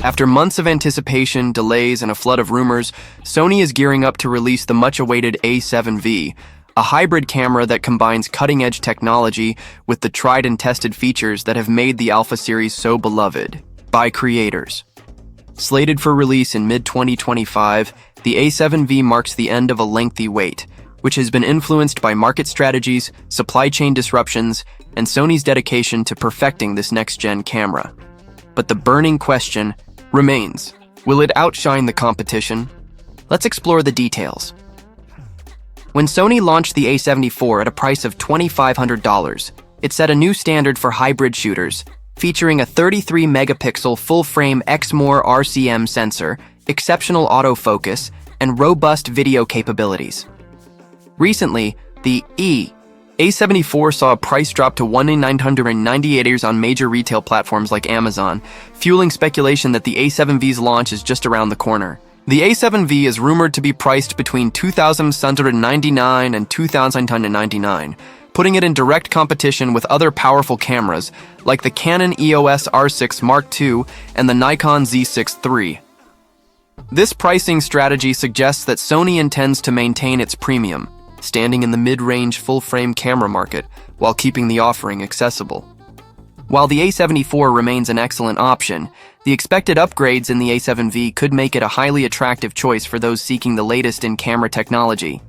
After months of anticipation, delays, and a flood of rumors, Sony is gearing up to release the much-awaited A7V, a hybrid camera that combines cutting-edge technology with the tried and tested features that have made the Alpha series so beloved by creators. Slated for release in mid-2025, the A7V marks the end of a lengthy wait, which has been influenced by market strategies, supply chain disruptions, and Sony's dedication to perfecting this next-gen camera. But the burning question remains, will it outshine the competition? Let's explore the details. When Sony launched the A7IV at a price of $2,500, it set a new standard for hybrid shooters, featuring a 33-megapixel full-frame XMOR RCM sensor, exceptional autofocus, and robust video capabilities. Recently, the A7IV saw a price drop to $1,998 on major retail platforms like Amazon, fueling speculation that the A7V's launch is just around the corner. The A7V is rumored to be priced between $2,799 and $2,999, putting it in direct competition with other powerful cameras like the Canon EOS R6 Mark II and the Nikon Z6 III. This pricing strategy suggests that Sony intends to maintain its premium, standing in the mid-range full-frame camera market while keeping the offering accessible. While the A7IV remains an excellent option, the expected upgrades in the A7V could make it a highly attractive choice for those seeking the latest in camera technology.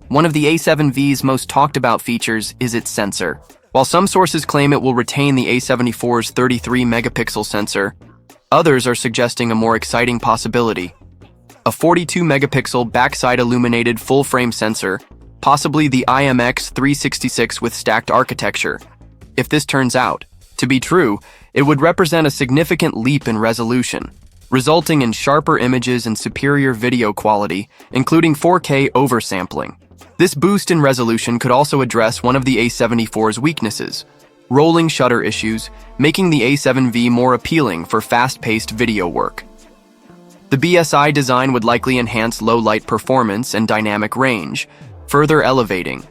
One of the A7V's most talked about features is its sensor. While some sources claim it will retain the A7IV's 33-megapixel sensor, others are suggesting a more exciting possibility: a 42-megapixel backside illuminated full-frame sensor, possibly the IMX366 with stacked architecture. If this turns out to be true, it would represent a significant leap in resolution, resulting in sharper images and superior video quality, including 4K oversampling. This boost in resolution could also address one of the A7IV's weaknesses: rolling shutter issues, making the A7V more appealing for fast-paced video work. The BSI design would likely enhance low-light performance and dynamic range, further elevating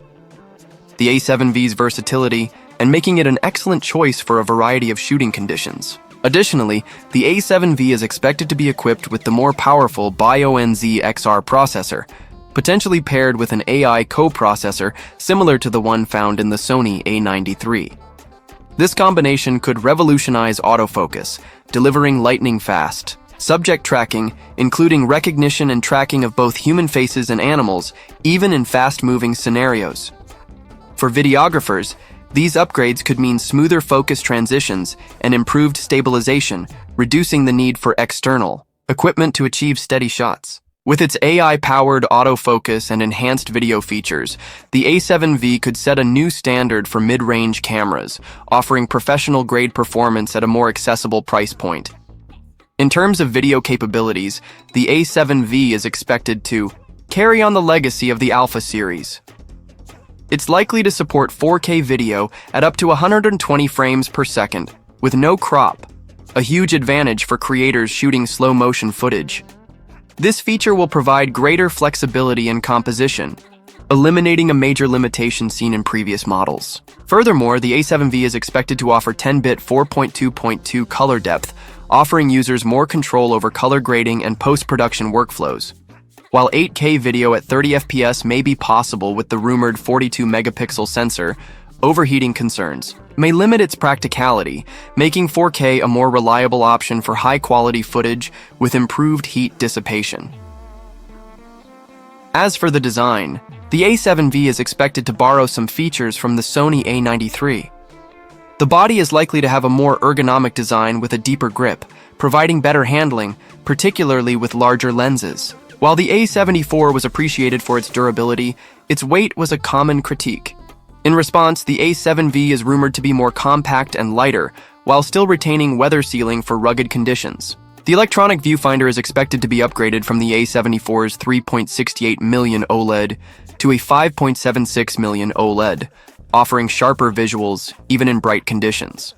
the A7V's versatility and making it an excellent choice for a variety of shooting conditions. Additionally, the A7V is expected to be equipped with the more powerful BioNZ XR processor, potentially paired with an AI coprocessor similar to the one found in the Sony A93. This combination could revolutionize autofocus, delivering lightning-fast subject tracking, including recognition and tracking of both human faces and animals, even in fast-moving scenarios. For videographers, these upgrades could mean smoother focus transitions and improved stabilization, reducing the need for external equipment to achieve steady shots. With its AI-powered autofocus and enhanced video features, the A7V could set a new standard for mid-range cameras, offering professional-grade performance at a more accessible price point. In terms of video capabilities, the A7V is expected to carry on the legacy of the Alpha series. It's likely to support 4K video at up to 120 frames per second, with no crop, a huge advantage for creators shooting slow-motion footage. This feature will provide greater flexibility in composition, eliminating a major limitation seen in previous models. Furthermore, the A7V is expected to offer 10-bit 4.2.2 color depth, offering users more control over color grading and post-production workflows. While 8K video at 30 FPS may be possible with the rumored 42-megapixel sensor, overheating concerns may limit its practicality, making 4K a more reliable option for high-quality footage with improved heat dissipation. As for the design, the A7V is expected to borrow some features from the Sony A93. The body is likely to have a more ergonomic design with a deeper grip, providing better handling, particularly with larger lenses. While the A7IV was appreciated for its durability, its weight was a common critique. In response, the A7V is rumored to be more compact and lighter, while still retaining weather sealing for rugged conditions. The electronic viewfinder is expected to be upgraded from the A7IV's 3.68 million OLED to a 5.76 million OLED, offering sharper visuals even in bright conditions.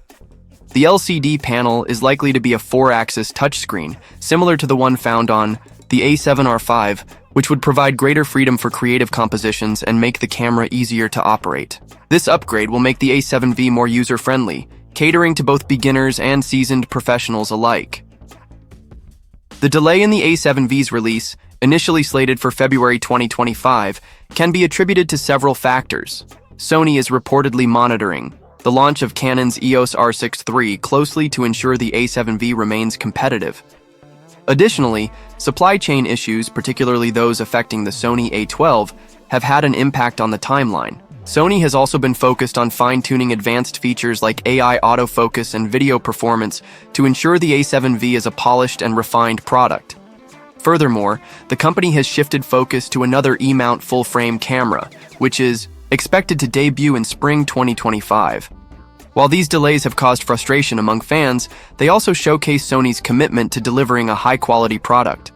The LCD panel is likely to be a 4-axis touchscreen, similar to the one found on the A7R5, which would provide greater freedom for creative compositions and make the camera easier to operate. This upgrade will make the A7V more user-friendly, catering to both beginners and seasoned professionals alike. The delay in the A7V's release, initially slated for February 2025, can be attributed to several factors. Sony is reportedly monitoring the launch of Canon's EOS R6 III closely to ensure the A7V remains competitive. Additionally, supply chain issues, particularly those affecting the Sony A12, have had an impact on the timeline. Sony has also been focused on fine-tuning advanced features like AI autofocus and video performance to ensure the A7V is a polished and refined product. Furthermore, the company has shifted focus to another E-mount full-frame camera, which is expected to debut in spring 2025. While these delays have caused frustration among fans, they also showcase Sony's commitment to delivering a high-quality product.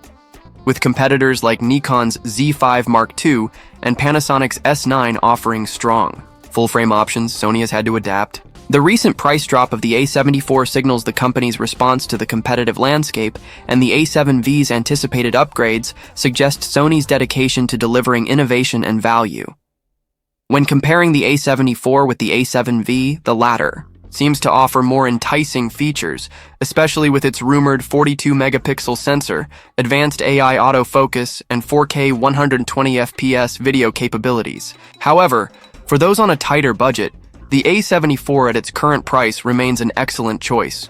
With competitors like Nikon's Z5 Mark II and Panasonic's S9 offering strong full-frame options, Sony has had to adapt. The recent price drop of the A74 signals the company's response to the competitive landscape, and the A7V's anticipated upgrades suggest Sony's dedication to delivering innovation and value. When comparing the A74 with the A7V, the latter seems to offer more enticing features, especially with its rumored 42-megapixel sensor, advanced AI autofocus, and 4K 120fps video capabilities. However, for those on a tighter budget, the A74 at its current price remains an excellent choice.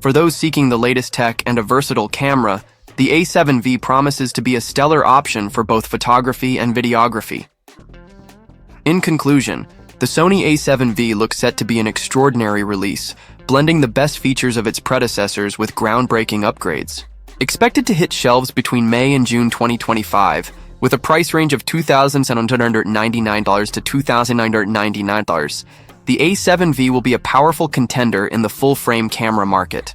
For those seeking the latest tech and a versatile camera, the A7V promises to be a stellar option for both photography and videography. In conclusion, the Sony A7V looks set to be an extraordinary release, blending the best features of its predecessors with groundbreaking upgrades. Expected to hit shelves between May and June 2025, with a price range of $2,799 to $2,999, the A7V will be a powerful contender in the full-frame camera market.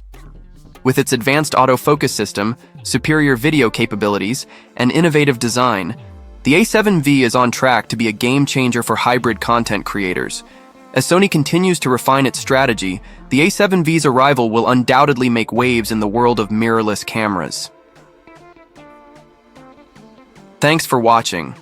With its advanced autofocus system, superior video capabilities, and innovative design, the A7V is on track to be a game-changer for hybrid content creators. As Sony continues to refine its strategy, the A7V's arrival will undoubtedly make waves in the world of mirrorless cameras. Thanks for watching.